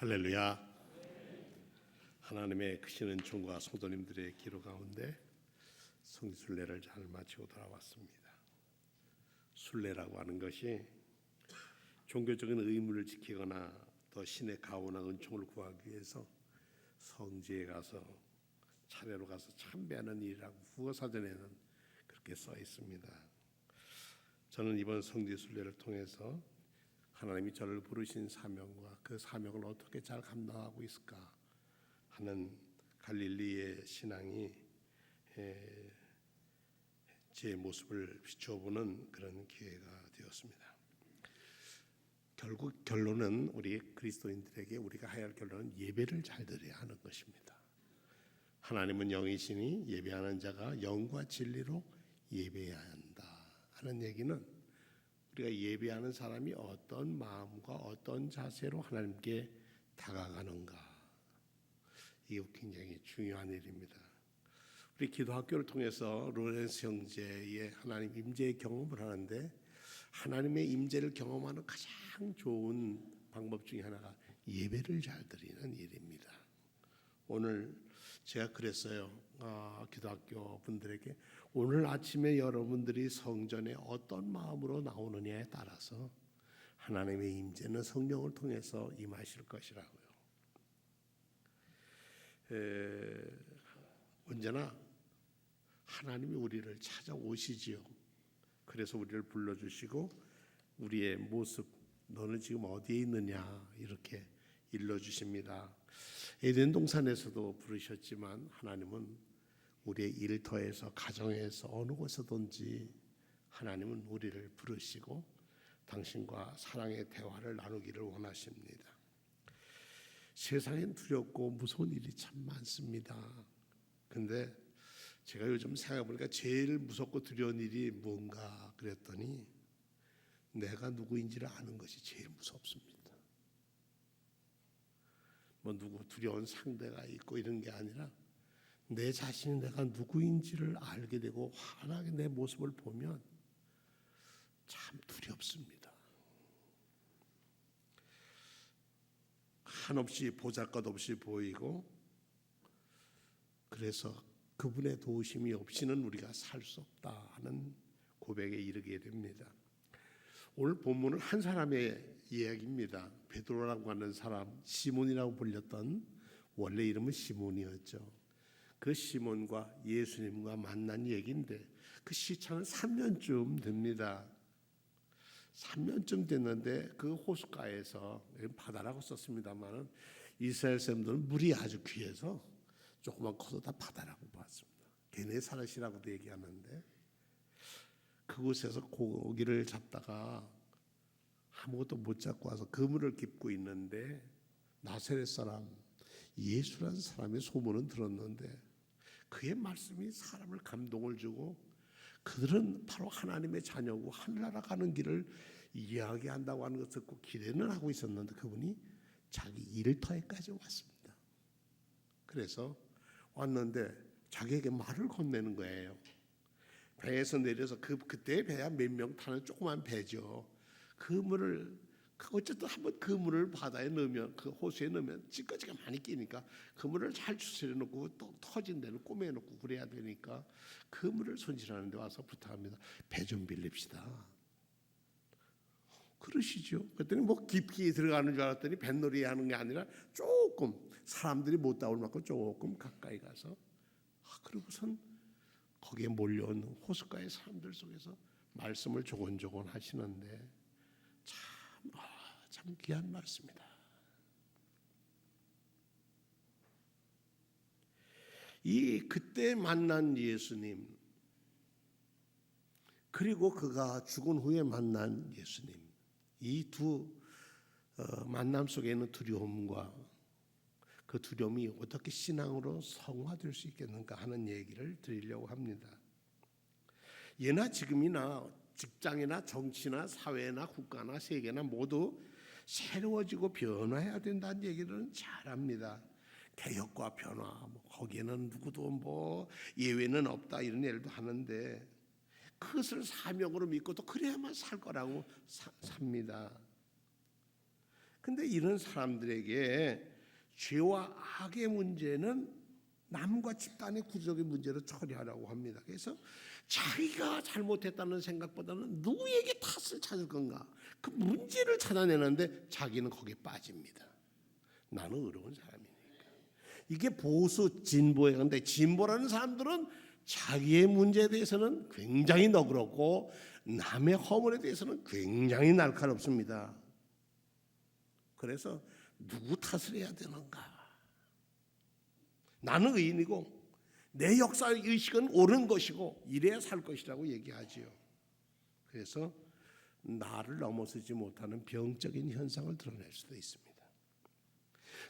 할렐루야. 하나님의 크신 은총과 성도님들의 기도 가운데 성지순례를 잘 마치고 돌아왔습니다. 순례라고 하는 것이 종교적인 의무를 지키거나 또 신의 가호나 은총을 구하기 위해서 성지에 가서 차례로 가서 참배하는 일이라고 국어사전에는 그렇게 써 있습니다. 저는 이번 성지순례를 통해서 하나님이 저를 부르신 사명과 그 사명을 어떻게 잘 감당하고 있을까 하는 갈릴리의 신앙이 제 모습을 비춰보는 그런 기회가 되었습니다. 결국 결론은 우리 그리스도인들에게 우리가 해야 할 결론은 예배를 잘 드려야 하는 것입니다. 하나님은 영이시니 예배하는 자가 영과 진리로 예배해야 한다 하는 얘기는 우리가 예배하는 사람이 어떤 마음과 어떤 자세로 하나님께 다가가는가, 이게 굉장히 중요한 일입니다. 우리 기도학교를 통해서 로렌스 형제의 하나님 임재의 경험을 하는데, 하나님의 임재를 경험하는 가장 좋은 방법 중에 하나가 예배를 잘 드리는 일입니다. 오늘 제가 그랬어요. 기도학교 분들에게 오늘 아침에 여러분들이 성전에 어떤 마음으로 나오느냐에 따라서 하나님의 임재는 성령을 통해서 임하실 것이라고요. 언제나 하나님이 우리를 찾아오시지요. 그래서 우리를 불러주시고 우리의 모습, 너는 지금 어디에 있느냐 이렇게 일러주십니다. 에덴 동산에서도 부르셨지만 하나님은 우리의 일터에서, 가정에서, 어느 곳에든지 하나님은 우리를 부르시고 당신과 사랑의 대화를 나누기를 원하십니다. 세상엔 두렵고 무서운 일이 참 많습니다. 근데 제가 요즘 생각해보니까 제일 무섭고 두려운 일이 뭔가 그랬더니 내가 누구인지를 아는 것이 제일 무섭습니다. 뭐 누구 두려운 상대가 있고 이런 게 아니라 내 자신이 내가 누구인지를 알게 되고 환하게 내 모습을 보면 참 두렵습니다. 한없이 보잘것없이 보이고, 그래서 그분의 도우심이 없이는 우리가 살 수 없다 하는 고백에 이르게 됩니다. 오늘 본문은 한 사람의 이야기입니다. 베드로라고 하는 사람, 시몬이라고 불렸던, 원래 이름은 시몬이었죠. 그 시몬과 예수님과 만난 얘기인데 그 시차는 3년쯤 됩니다. 3년쯤 됐는데 그 호숫가에서, 바다라고 썼습니다만 이스라엘 사람들은 물이 아주 귀해서 조금만 커도 다 바다라고 봤습니다. 게네사렛이라고도 얘기하는데 그곳에서 고기를 잡다가 아무것도 못 잡고 와서 그물을 깁고 있는데 나사렛 사람 예수라는 사람의 소문은 들었는데 그의 말씀이 사람을 감동을 주고 그들은 바로 하나님의 자녀고 하늘나라 가는 길을 이야기한다고 하는 것을 듣고 기대는 하고 있었는데 그분이 자기 일터에까지 왔습니다. 그래서 왔는데 자기에게 말을 건네는 거예요. 배에서 내려서 그때 배야 몇 명 타는 조그만 배죠. 그물을 어쨌든 한번 그물을 바다에 넣으면, 그 호수에 넣으면 찌꺼기가 많이 끼니까 그물을 잘 추스려 놓고 또 터진 데는 꼬매 놓고 그래야 되니까 그물을 손질하는 데 와서 부탁합니다. 배 좀 빌립시다. 그러시죠. 그랬더니 뭐 깊이 들어가는 줄 알았더니 뱃놀이 하는 게 아니라 조금 사람들이 못 닿을 만큼 조금 가까이 가서 그러고선 거기에 몰려온 호숫가의 사람들 속에서 말씀을 조곤조곤 하시는데 참 귀한 말씀이다. 그때 만난 예수님, 그리고 그가 죽은 후에 만난 예수님, 이 두 만남 속에 있는 두려움과 그 두려움이 어떻게 신앙으로 성화될 수 있겠는가 하는 얘기를 드리려고 합니다. 예나 지금이나 직장이나 정치나 사회나 국가나 세계나 모두 새로워지고 변화해야 된다는 얘기를 잘합니다. 개혁과 변화, 거기에는 누구도 예외는 없다 이런 얘기도 하는데 그것을 사명으로 믿고 또 그래야만 살 거라고 삽니다. 근데 이런 사람들에게 죄와 악의 문제는 남과 집단의 구조적인 문제로 처리하라고 합니다. 그래서 자기가 잘못했다는 생각보다는 누구에게 탓을 찾을 건가, 그 문제를 찾아내는데 자기는 거기에 빠집니다. 나는 의로운 사람이니까. 이게 보수 진보예요. 근데 진보라는 사람들은 자기의 문제에 대해서는 굉장히 너그럽고 남의 허물에 대해서는 굉장히 날카롭습니다. 그래서 누구 탓을 해야 되는가? 나는 의인이고 내 역사의식은 옳은 것이고 이래야 살 것이라고 얘기하지요. 그래서 나를 넘어서지 못하는 병적인 현상을 드러낼 수도 있습니다.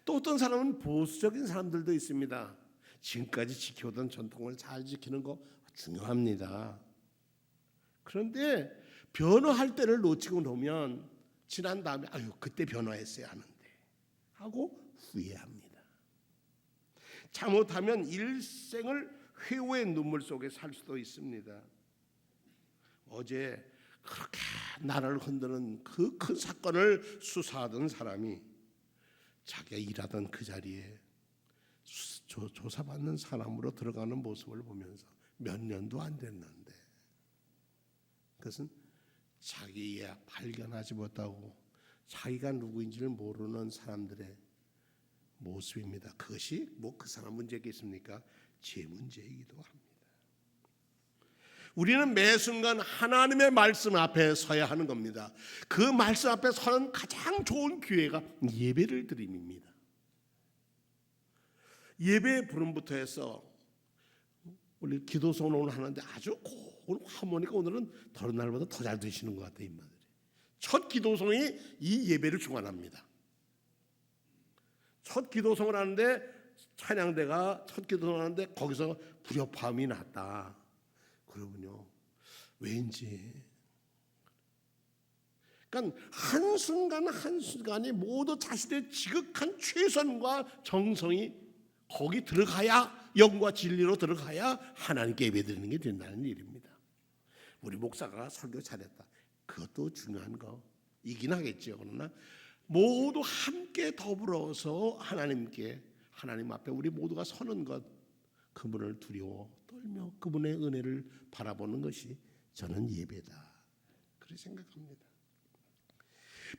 또 어떤 사람은 보수적인 사람들도 있습니다. 지금까지 지켜오던 전통을 잘 지키는 거 중요합니다. 그런데 변화할 때를 놓치고 놓으면 지난 다음에 아유 그때 변화했어야 하는데 하고 후회합니다. 잘못하면 일생을 회오의 눈물 속에 살 수도 있습니다. 어제 그렇게 나라를 흔드는 그 큰 사건을 수사하던 사람이 자기가 일하던 그 자리에 조사받는 사람으로 들어가는 모습을 보면서 몇 년도 안 됐는데 그것은 자기야 발견하지 못하고 자기가 누구인지를 모르는 사람들의 모습입니다. 그것이 뭐 그 사람 문제겠습니까? 제 문제이기도 합니다. 우리는 매 순간 하나님의 말씀 앞에 서야 하는 겁니다. 그 말씀 앞에 서는 가장 좋은 기회가 예배를 드림입니다. 예배 부름부터 해서 우리 기도송 오늘 하는데 아주 고운 하모니가 오늘은 다른 날보다 더 잘 되시는 것 같아요. 인마들이. 첫 기도송이 이 예배를 중안합니다. 첫 기도송을 하는데 찬양대가 첫 기도송을 하는데 거기서 불협화음이 났다. 그러군요. 왠지 그러니까 한순간 한순간이 모두 자신의 지극한 최선과 정성이 거기 들어가야 영과 진리로 들어가야 하나님께 예배드리는 게 된다는 일입니다. 우리 목사가 설교 잘했다. 그것도 중요한 거이긴 하겠죠. 그러나 모두 함께 더불어서 하나님 앞에 우리 모두가 서는 것, 그분을 두려워 떨며 그분의 은혜를 바라보는 것이 저는 예배다. 그렇게 생각합니다.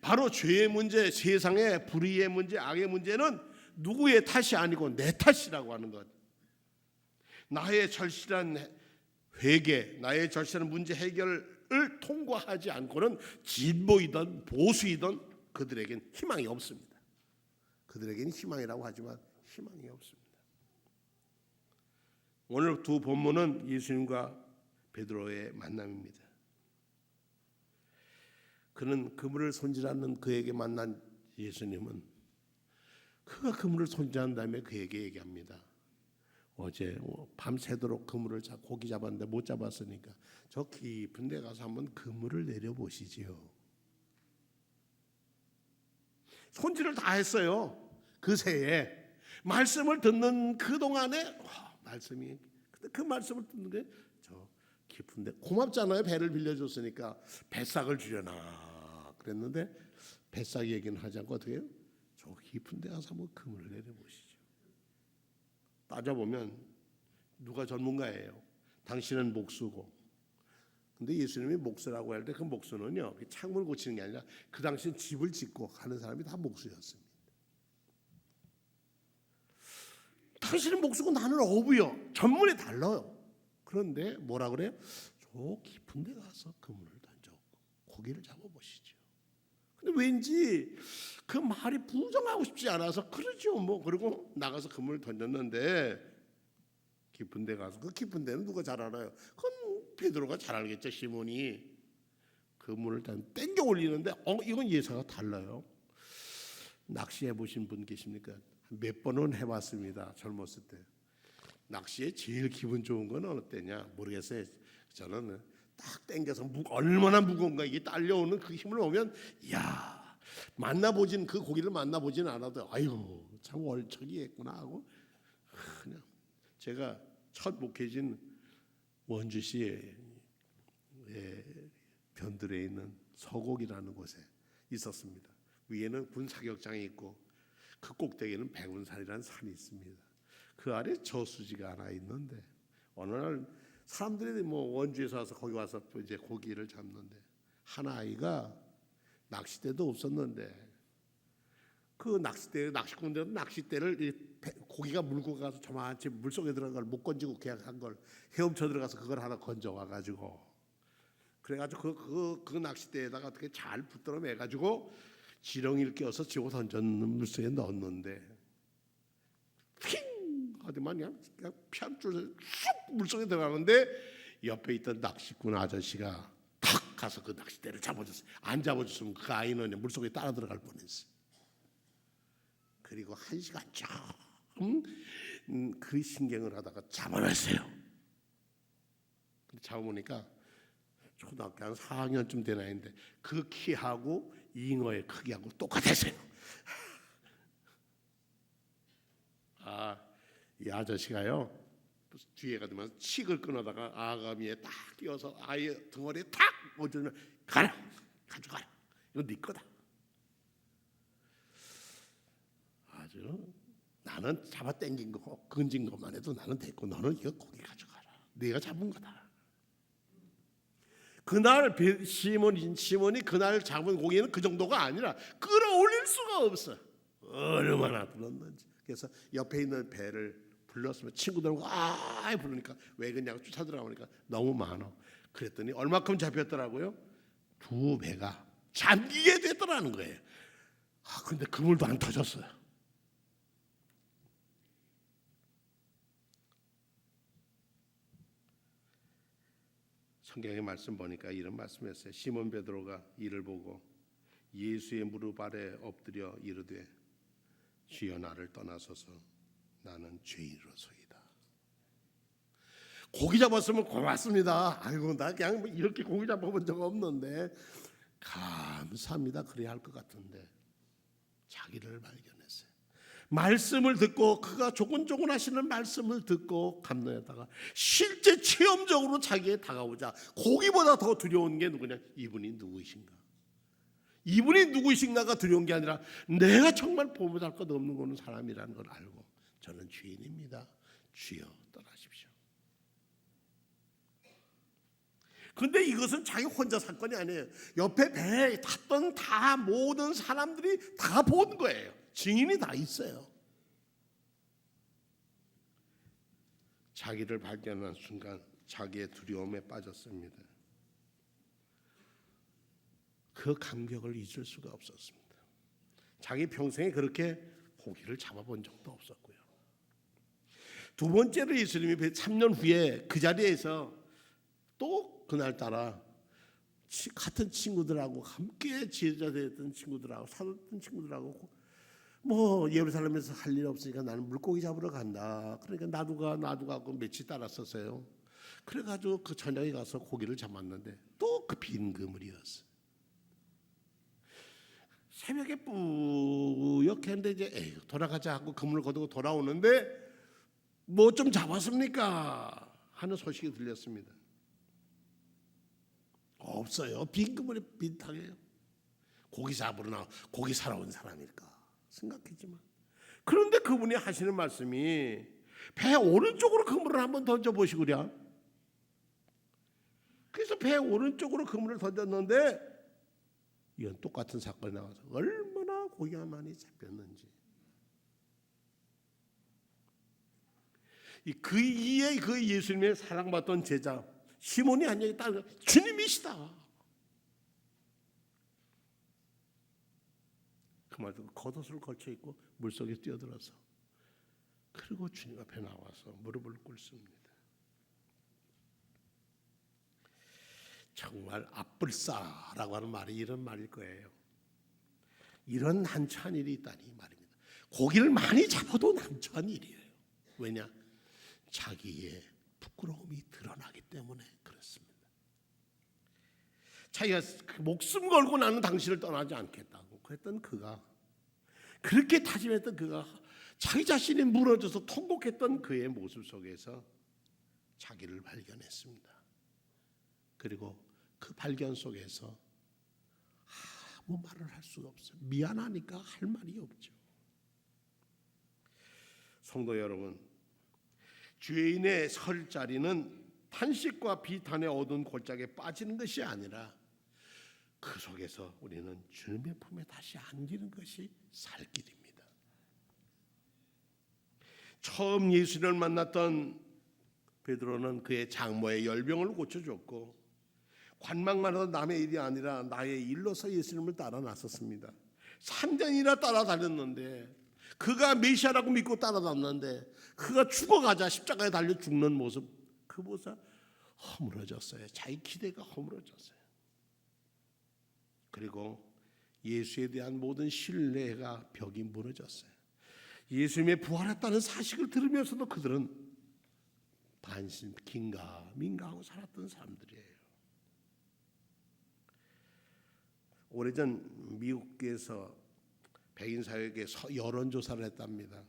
바로 죄의 문제, 세상의 불의의 문제, 악의 문제는 누구의 탓이 아니고 내 탓이라고 하는 것. 나의 절실한 회개, 나의 절실한 문제 해결을 통과하지 않고는 진보이든 보수이든 그들에겐 희망이 없습니다. 그들에겐 희망이라고 하지만 희망이 없습니다. 오늘 두 본문은 예수님과 베드로의 만남입니다. 그는 그물을 손질하는 그에게 만난 예수님은 그가 그물을 손질한 다음에 그에게 얘기합니다. 어제 밤새도록 그물을 고기 잡았는데 못 잡았으니까 저 깊은 데 가서 한번 그물을 내려보시지요. 손질을 다 했어요. 그 새에 말씀을 듣는 그 동안에 말씀이 근데 그 말씀을 듣는데 저 깊은데 고맙잖아요. 배를 빌려줬으니까 뱃삭을 주려나 그랬는데 뱃삭 얘기는 하지 않고 어떻게 해요? 저 깊은데 가서 한번 그물을 내려보시죠. 따져보면 누가 전문가예요? 당신은 목수고. 근데 예수님이 목수라고 할 때 그 목수는요 창문을 고치는 게 아니라 그 당시엔 집을 짓고 하는 사람이 다 목수였습니다. 당신은 목수고 나는 어부요. 전문이 달라요. 그런데 뭐라 그래요? 저 깊은 데 가서 그물을 던져 고기를 잡아보시죠. 근데 왠지 그 말이 부정하고 싶지 않아서 그러죠. 뭐 그리고 나가서 그물을 던졌는데 깊은 데 가서 그 깊은 데는 누가 잘 알아요? 그건 베드로가 잘 알겠죠. 시몬이 그물을 땡겨 올리는데 이건 예사가 달라요. 낚시해 보신 분 계십니까? 몇 번은 해봤습니다. 젊었을 때. 낚시에 제일 기분 좋은 건 어느 때냐 모르겠어요. 저는 딱 땡겨서 얼마나 무거운가 이게 딸려오는 그 힘을 보면 이야 만나보진 그 고기를 만나보진 않아도 아유 참 월척이했구나 하고 그냥 제가 첫 목회진 원주시의 변들에 있는 서곡이라는 곳에 있었습니다. 위에는 군 사격장이 있고 그 꼭대기에는 백운산이라는 산이 있습니다. 그 아래 저수지가 하나 있는데 어느 날 사람들이 뭐 원주에서 와서 거기 와서 이제 고기를 잡는데 한 아이가 낚싯대도 없었는데 그 낚시꾼들은 낚싯대를 고기가 물고 가서 저만치 물속에 들어간 걸 못 건지고 그냥 한 걸 헤엄쳐 들어가서 그걸 하나 건져와 가지고 그래가지고 그 낚싯대에다가 어떻게 잘 붙들어 매가지고 지렁이를 껴서 지고 던졌는 물속에 넣었는데 핑 하더만 그냥 피한줄 쑥 물속에 들어가는데 옆에 있던 낚시꾼 아저씨가 탁 가서 그 낚싯대를 잡아줬어요. 안 잡아줬으면 그 아이는 물속에 따라 들어갈 뻔했어요. 그리고 1시간 그 신경을 하다가 잡아냈어요. 잡아보니까 초등학교 한 4학년쯤 된 아이인데 그 키하고 잉어의 크기하고 똑같았어요. 이 아저씨가요 뒤에 가더만 칡을 끊어다가 아가미에 딱 끼워서 아이 등어리에 탁 얹으면 가라 가져가라 이거 네 거다. 아주 나는 잡아 당긴 거 건진 것만 해도 나는 됐고 너는 이거 고기 가져가라. 네가 잡은 거다. 그날 시몬이 그날 잡은 고기는 그 정도가 아니라 끌어올릴 수가 없어. 얼마나 불렀는지. 그래서 옆에 있는 배를 불렀으면 친구들하고 부르니까 왜 그러냐고 쫓아 들어가니까 너무 많아. 그랬더니 얼마큼 잡혔더라고요? 2배가 잠기게 됐더라는 거예요. 근데 그물도 안 터졌어요. 성경의 말씀 보니까 이런 말씀이었어요. 시몬 베드로가 이를 보고 예수의 무릎 아래 엎드려 이르되 주여 나를 떠나소서 나는 죄인으로소이다. 고기 잡았으면 고맙습니다. 아이고 나 그냥 이렇게 고기 잡아본 적 없는데 감사합니다. 그래야 할 것 같은데 자기를 발견했어요. 말씀을 듣고 그가 조곤조곤 하시는 말씀을 듣고 감동했다가 실제 체험적으로 자기에 다가오자 고기보다 더 두려운 게 누구냐? 이분이 누구이신가? 이분이 누구이신가가 두려운 게 아니라 내가 정말 보호할 것 없는 거는 사람이라는 걸 알고 저는 죄인입니다. 주여 떠나십시오. 그런데 이것은 자기 혼자 사건이 아니에요. 옆에 배에 탔던 다 모든 사람들이 다 본 거예요. 증인이 다 있어요. 자기를 발견한 순간 자기의 두려움에 빠졌습니다. 그 감격을 잊을 수가 없었습니다. 자기 평생에 그렇게 고기를 잡아본 적도 없었고요. 두 번째로 예수님이 3년 후에 그 자리에서 또 그날따라 같은 친구들하고 함께 지혜자 되었던 친구들하고 살았던 친구들하고 뭐 예루살렘에서 할 일 없으니까 나는 물고기 잡으러 간다. 그러니까 나도 가고 며칠 따랐었어요. 그래가지고 그 저녁에 가서 고기를 잡았는데 또 그 빈 그물이었어. 새벽에 뿌옇했는데 이제 돌아가자 하고 그물을 거두고 돌아오는데 뭐 좀 잡았습니까? 하는 소식이 들렸습니다. 없어요. 빈 그물이 빈탕이에요. 고기 잡으러 나와 고기 사러 온 사람일까 생각했지만 그런데 그분이 하시는 말씀이 배 오른쪽으로 그물을 한번 던져보시구려. 그래서 배 오른쪽으로 그물을 던졌는데 이건 똑같은 사건이 나와서 얼마나 고기가 많이 잡혔는지 그 예수님의 사랑받던 제자 시몬이 한 얘기 딱 주님이시다. 그 말 듣고 겉옷을 걸쳐 입고 물속에 뛰어들어서 그리고 주님 앞에 나와서 무릎을 꿇습니다. 정말 앞불싸라고 하는 말이 이런 말일 거예요. 이런 난처한 일이 있다니 말입니다. 고기를 많이 잡아도 난처한 일이에요. 왜냐? 자기의 부끄러움이 드러나기 때문에 그렇습니다. 자기가 목숨 걸고 나는 당신을 떠나지 않겠다고 그랬던 그가 그렇게 다짐했던 그가 자기 자신이 무너져서 통곡했던 그의 모습 속에서 자기를 발견했습니다. 그리고 그 발견 속에서 아무 말을 할 수가 없어요. 미안하니까 할 말이 없죠. 성도 여러분, 죄인의 설 자리는 탄식과 비탄의 어두운 골짜기에 빠지는 것이 아니라 그 속에서 우리는 주님의 품에 다시 안기는 것이 살 길입니다. 처음 예수를 만났던 베드로는 그의 장모의 열병을 고쳐줬고 관망만 하던 남의 일이 아니라 나의 일로서 예수님을 따라 나섰습니다. 3년이나 따라다녔는데 그가 메시아라고 믿고 따라다녔는데 그가 죽어가자 십자가에 달려 죽는 모습, 그 모습 허물어졌어요. 자기 기대가 허물어졌어요. 그리고 예수에 대한 모든 신뢰가 벽이 무너졌어요. 예수님의 부활했다는 사실을 들으면서도 그들은 반신 긴가민가하고 살았던 사람들이에요. 오래전 미국에서 백인 사회에게 여론조사를 했답니다.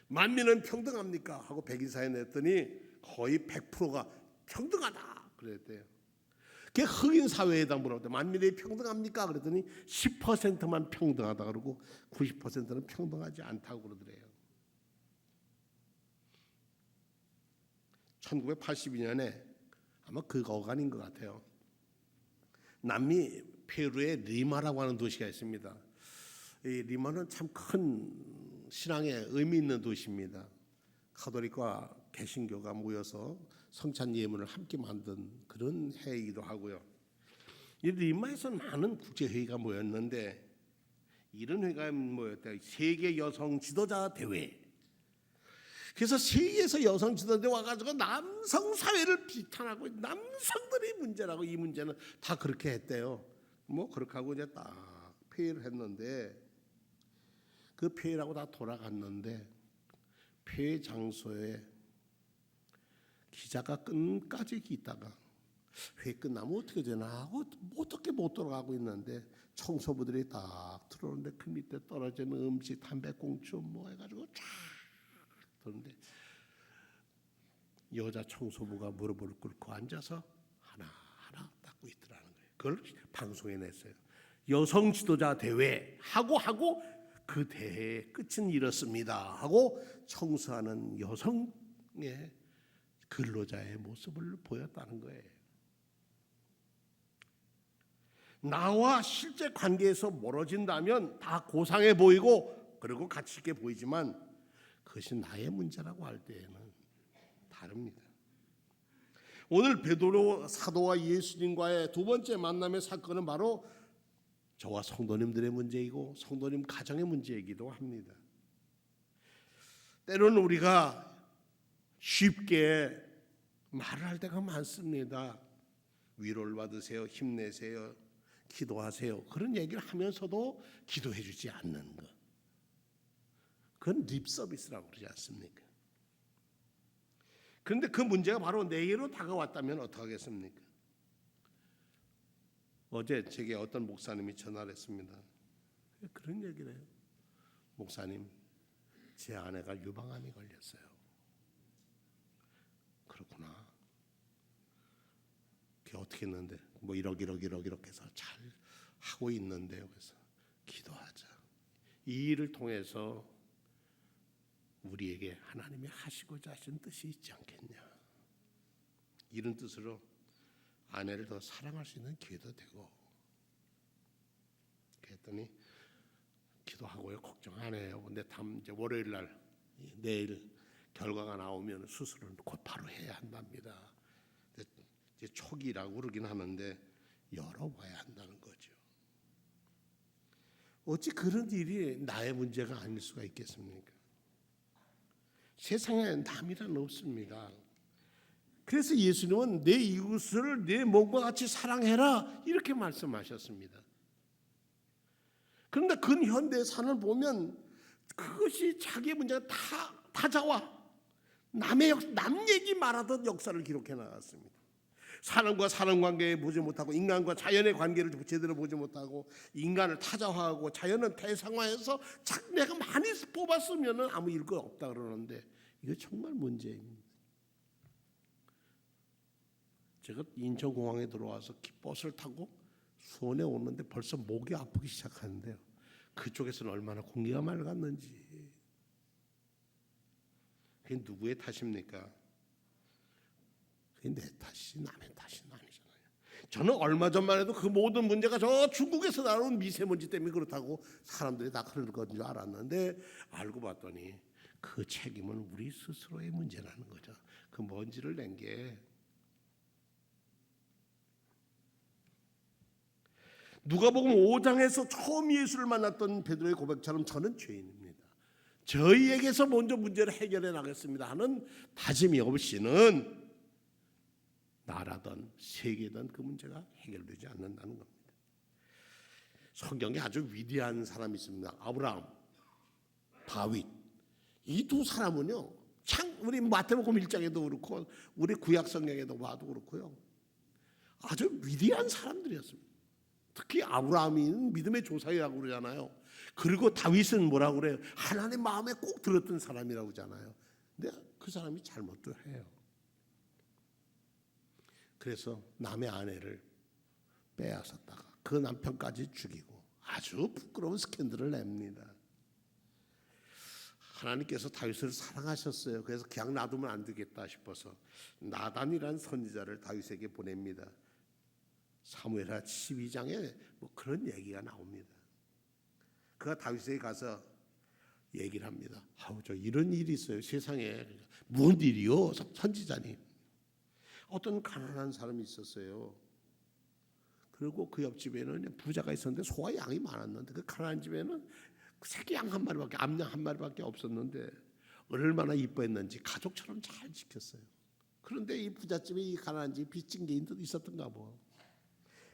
만민은 평등합니까? 하고 백인 사회에 냈더니 거의 100%가 평등하다 그랬대요. 그게 흑인 사회에 물어봤대. 만민이 평등합니까? 그랬더니 10%만 평등하다 그러고 90%는 평등하지 않다고 그러더래요. 1982년에 아마 그 어간인 것 같아요. 남미 페루에 리마라고 하는 도시가 있습니다. 이 리마는 참 큰 신앙에 의미 있는 도시입니다. 가톨릭과 개신교가 모여서 성찬 예물을 함께 만든 그런 해이기도 하고요. 이 리마에서 많은 국제회의가 모였는데 이런 회의가 모였다. 세계 여성 지도자 대회. 그래서 세계에서 여성 지도자들 와가지고 남성 사회를 비판하고 남성들이 문제라고 이 문제는 다 그렇게 했대요. 뭐 그렇게 하고 이제 딱 회의를 했는데 그 회의라고 다 돌아갔는데 회의 장소에 기자가 끝까지 있다가 회의 끝나면 어떻게 되나 하고 어떻게 못 돌아가고 있는데 청소부들이 딱 들어오는데 그 밑에 떨어지는 음식, 담배꽁초 뭐 해가지고 쫙 그런데 여자 청소부가 무릎을 꿇고 앉아서 하나하나 닦고 있더라는 거예요. 그걸 방송에 냈어요. 여성 지도자 대회 하고 그 대회의 끝은 이렇습니다 하고 청소하는 여성의 근로자의 모습을 보였다는 거예요. 나와 실제 관계에서 멀어진다면 다 고상해 보이고 그리고 가치 있게 보이지만 그것이 나의 문제라고 할 때에는 다릅니다. 오늘 베드로 사도와 예수님과의 두 번째 만남의 사건은 바로 저와 성도님들의 문제이고 성도님 가정의 문제이기도 합니다. 때로는 우리가 쉽게 말을 할 때가 많습니다. 위로를 받으세요, 힘내세요, 기도하세요. 그런 얘기를 하면서도 기도해 주지 않는 것. 그건 립 서비스라고 그러지 않습니까? 그런데 그 문제가 바로 내게로 다가왔다면 어떡하겠습니까? 어제 제게 어떤 목사님이 전화를 했습니다. 그런 얘기를 해요. 목사님, 제 아내가 유방암이 걸렸어요. 그렇구나. 그게 어떻게 했는데 뭐 이렇게 해서 잘 하고 있는데요. 그래서 기도하자. 이 일을 통해서 우리에게 하나님이 하시고자 하신 뜻이 있지 않겠냐. 이런 뜻으로 아내를 더 사랑할 수 있는 기회도 되고. 그랬더니 기도하고요. 걱정 안 해요. 근데 이제 월요일 날 내일 결과가 나오면 수술은 곧 바로 해야 한답니다. 이제 초기라고 그러긴 하는데 열어봐야 한다는 거죠. 어찌 그런 일이 나의 문제가 아닐 수가 있겠습니까? 세상에 남이란 없습니다. 그래서 예수님은 내 이웃을 내 몸과 같이 사랑해라 이렇게 말씀하셨습니다. 그런데 근현대 산을 보면 그것이 자기의 문제가 다 다자와 남 얘기 말하던 역사를 기록해 나갔습니다. 사람과 사람 관계에 보지 못하고 인간과 자연의 관계를 제대로 보지 못하고 인간을 타자화하고 자연은 대상화해서 내가 많이 뽑았으면 아무 일거 없다 그러는데 이거 정말 문제입니다. 제가 인천공항에 들어와서 버스를 타고 수원에 오는데 벌써 목이 아프기 시작하는데요. 그쪽에서는 얼마나 공기가 맑았는지. 그게 누구의 탓입니까? 그게 내 탓이 남의 탓이 아니잖아요. 저는 얼마 전만 해도 그 모든 문제가 저 중국에서 나온 미세먼지 때문에 그렇다고 사람들이 다 그런 건 줄 알았는데 알고 봤더니 그 책임은 우리 스스로의 문제라는 거죠. 그 먼지를 낸 게 누가복음 5장에서 처음 예수를 만났던 베드로의 고백처럼 저는 죄인입니다. 저희에게서 먼저 문제를 해결해 나가겠습니다 하는 다짐이 없이는 나라든 세계든 그 문제가 해결되지 않는다는 겁니다. 성경에 아주 위대한 사람이 있습니다. 아브라함, 다윗. 이 두 사람은요, 참 우리 마태복음 1장에도 그렇고 우리 구약 성경에도 봐도 그렇고요, 아주 위대한 사람들이었습니다. 특히 아브라함은 믿음의 조상이라고 그러잖아요. 그리고 다윗은 뭐라고 그래요? 하나님 마음에 꼭 들었던 사람이라고 하잖아요. 근데 그 사람이 잘못도 해요. 그래서 남의 아내를 빼앗았다가 그 남편까지 죽이고 아주 부끄러운 스캔들을 냅니다. 하나님께서 다윗을 사랑하셨어요. 그래서 그냥 놔두면 안 되겠다 싶어서 나단이라는 선지자를 다윗에게 보냅니다. 사무엘하 12장에 뭐 그런 얘기가 나옵니다. 그가 다윗에게 가서 얘기를 합니다. 아우, 저 이런 일이 있어요. 세상에. 무슨 일이요? 선지자님. 어떤 가난한 사람이 있었어요. 그리고 그 옆집에는 부자가 있었는데 소와 양이 많았는데 그 가난한 집에는 새끼 양 한 마리밖에, 암양 한 마리밖에 없었는데 얼마나 이뻐했는지 가족처럼 잘 지켰어요. 그런데 이 부잣집에 이 가난한 집에 빚진 게 있었던가 뭐.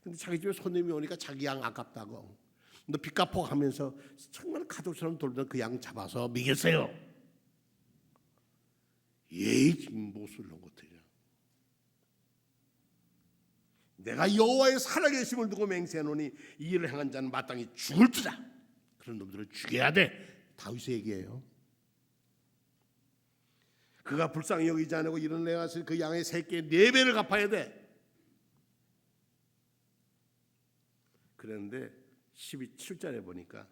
근데 자기 집에 손님이 오니까 자기 양 아깝다고 너 빚 갚어 하면서 정말 가족처럼 돌던 그 양 잡아서 먹였어요. 예의 못쓸 놈 같아요. 내가 여호와의 살아계심을 두고 맹세하노니 이 일을 행한 자는 마땅히 죽을지라. 그런 놈들을 죽여야 돼. 다윗의 얘기예요. 그가 불쌍히 여기지 않고 이런 내가서 그 양의 새끼의 4배를 갚아야 돼. 그런데 12절에 보니까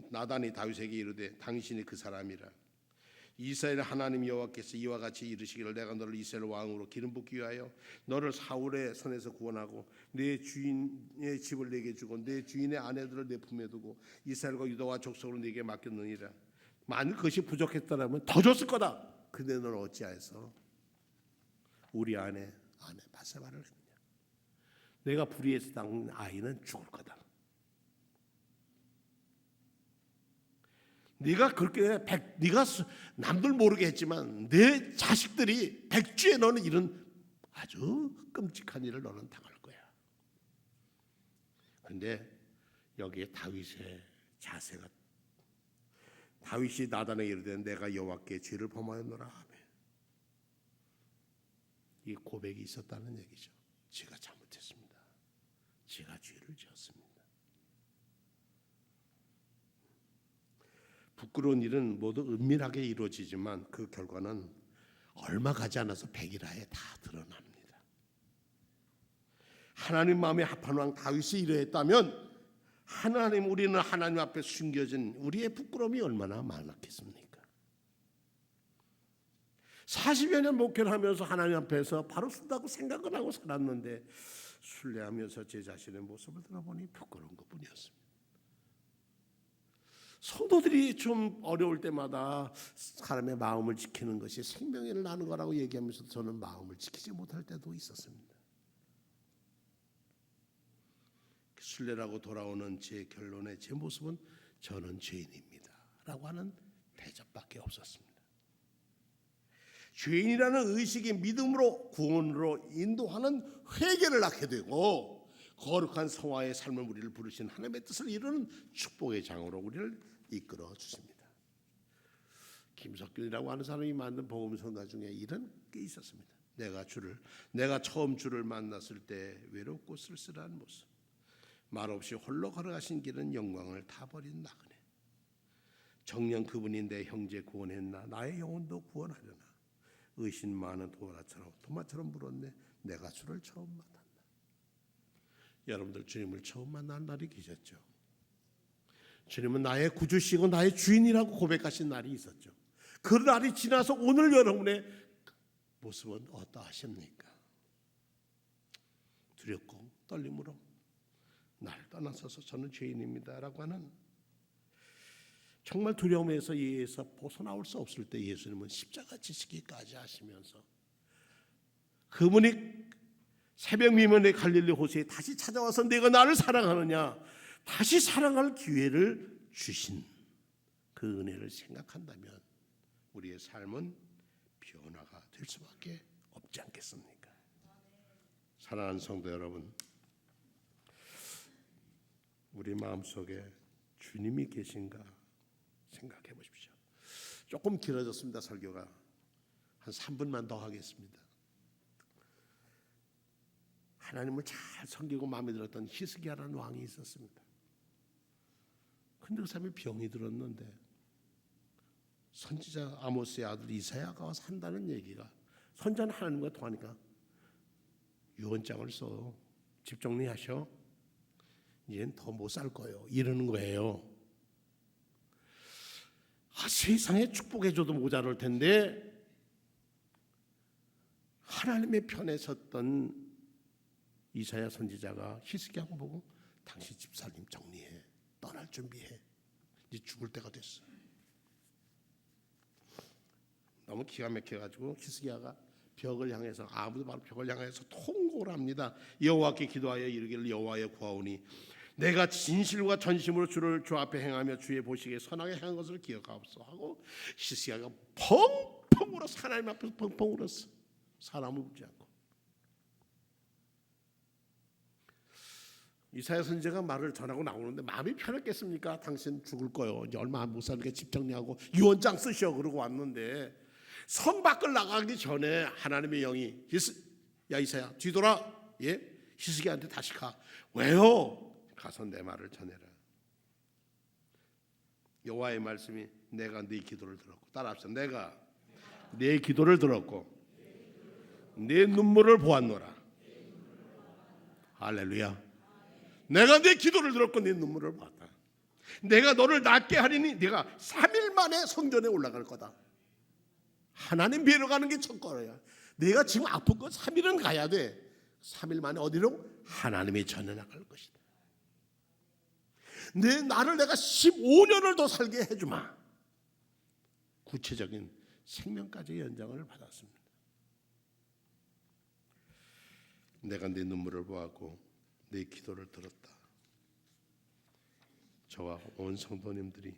나단이 다윗에게 이르되 당신이 그 사람이라. 이스라엘 하나님 여호와께서 이와 같이 이르시기를 내가 너를 이스라엘 왕으로 기름 붓기 위하여 너를 사울의 손에서 구원하고 내 주인의 집을 내게 주고 내 주인의 아내들을 내 품에 두고 이스라엘과 유다와 족속으로 내게 맡겼느니라. 만일 그것이 부족했더라면 더 줬을 거다. 근데 너는 어찌하여서 우리 아내 바세바를 했냐. 내가 불의해서 낳은 아이는 죽을 거다. 네가 그렇게 네가 남들 모르게 했지만 내 자식들이 백주에 너는 이런 아주 끔찍한 일을 너는 당할 거야. 그런데 여기에 다윗의 자세가 다윗이 나단에게 이르되 내가 여호와께 죄를 범하였노라 하며 이 고백이 있었다는 얘기죠. 제가 잘못했습니다. 제가 죄를 지었습니다. 부끄러운 일은 모두 은밀하게 이루어지지만 그 결과는 얼마 가지 않아서 백일하에 다 드러납니다. 하나님 마음에 합한 왕 다윗이 이러했다면 우리는 하나님 앞에 숨겨진 우리의 부끄러움이 얼마나 많았겠습니까? 40여 년 목회를 하면서 하나님 앞에서 바로 쓴다고 생각을 하고 살았는데 순례하면서 제 자신의 모습을 들어보니 부끄러운 것뿐이었습니다. 성도들이 좀 어려울 때마다 사람의 마음을 지키는 것이 생명을 나는 거라고 얘기하면서 저는 마음을 지키지 못할 때도 있었습니다. 순례라고 돌아오는 제 결론의 제 모습은 저는 죄인입니다 라고 하는 대접밖에 없었습니다. 죄인이라는 의식이 믿음으로 구원으로 인도하는 회개를 낳게 되고 거룩한 성화의 삶을 우리를 부르신 하나님의 뜻을 이루는 축복의 장으로 우리를 이끌어 주십니다. 김석균이라고 하는 사람이 만든 복음성가 중에 이런 게 있었습니다. 내가 처음 주를 만났을 때 외롭고 쓸쓸한 모습, 말없이 홀로 걸어가신 길은 영광을 다 버린 나그네. 정녕 그분이 내 형제 구원했나 나의 영혼도 구원하려나. 의심 많은 도마처럼 물었네. 내가 주를 처음 만났나. 여러분들 주님을 처음 만난 날이 계셨죠. 주님은 나의 구주시고 나의 주인이라고 고백하신 날이 있었죠. 그 날이 지나서 오늘 여러분의 모습은 어떠하십니까? 두렵고 떨림으로 나를 떠나서서 저는 죄인입니다라고 하는 정말 두려움에서 이에서 벗어나올 수 없을 때 예수님은 십자가 지시기까지 하시면서 그분이 새벽 미문의 갈릴리 호수에 다시 찾아와서 내가 나를 사랑하느냐 다시 사랑할 기회를 주신 그 은혜를 생각한다면 우리의 삶은 변화가 될 수밖에 없지 않겠습니까? 사랑하는 성도 여러분, 우리 마음속에 주님이 계신가 생각해 보십시오. 조금 길어졌습니다. 설교가 한 3분만 더 하겠습니다. 하나님을 잘 섬기고 마음에 들었던 히스기야라는 왕이 있었습니다. 근데 그 사람이 병이 들었는데 선지자 아모스의 아들 이사야가 와서 한다는 얘기가 선지자는 하나님과 통하니까 유언장을 써 집 정리하셔. 이젠 더 못 살 거예요. 이러는 거예요. 세상에 축복해줘도 모자랄 텐데 하나님의 편에 섰던 이사야 선지자가 히스기야 보고 당신 집살림 정리해. 떠날 준비해. 이제 죽을 때가 됐어. 너무 기가 막혀가지고 히스기야가 벽을 향해서 아무도 바로 벽을 향해서 통곡을 합니다. 여호와께 기도하여 이르기를 여호와여 구하오니 내가 진실과 전심으로 주를 주 앞에 행하며 주의 보시기에 선하게 행한 것을 기억하옵소서 하고 히스기야가 펑펑 울었어. 하나님 앞에서 펑펑 울었어. 사람을 웃지 않고. 이사야 선지자가 말을 전하고 나오는데 마음이 편했겠습니까? 당신 죽을 거요. 이제 얼마 못 사니까 집 정리하고 유언장 쓰셔 그러고 왔는데 성 밖을 나가기 전에 하나님의 영이 야 이사야 뒤돌아. 예? 히스기야한테 다시 가. 왜요? 가서 내 말을 전해라. 여호와의 말씀이 내가 네 기도를 들었고 따라합시다. 내가 네 기도를 들었고 네 눈물을 보았노라. 할렐루야. 내가 네 기도를 들었고 네 눈물을 보았다. 내가 너를 낫게 하리니 네가 3일 만에 성전에 올라갈 거다. 하나님 뵈러 가는 게 첫걸음이야. 내가 지금 아픈 건 3일은 가야 돼. 3일 만에 어디로? 하나님의 전에 나갈 것이다. 나를 내가 15년을 더 살게 해주마. 구체적인 생명까지 연장을 받았습니다. 내가 네 눈물을 보았고 네 기도를 들었다. 저와 온 성도님들이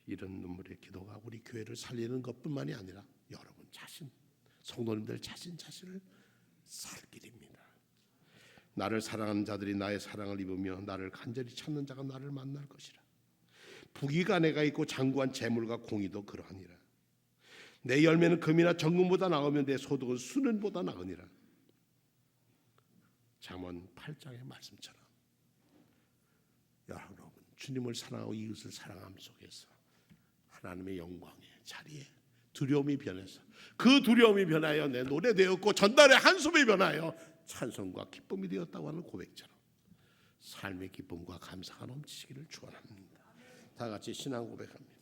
이런 눈물의 기도가 우리 교회를 살리는 것뿐만이 아니라 여러분 자신, 성도님들 자신을 살 길입니다. 나를 사랑하는 자들이 나의 사랑을 입으며 나를 간절히 찾는 자가 나를 만날 것이라. 부귀가 내가 있고 장구한 재물과 공의도 그러하니라. 내 열매는 금이나 정금보다 나으며 내 소득은 수는보다 나으니라. 잠언 8장의 말씀처럼 여러분 주님을 사랑하고 이웃을 사랑함 속에서 하나님의 영광의 자리에 두려움이 변해서 그 두려움이 변하여 내 노래 되었고 전달의 한숨이 변하여 찬송과 기쁨이 되었다고 하는 고백처럼 삶의 기쁨과 감사가 넘치기를 축원합니다. 다 같이 신앙 고백합니다.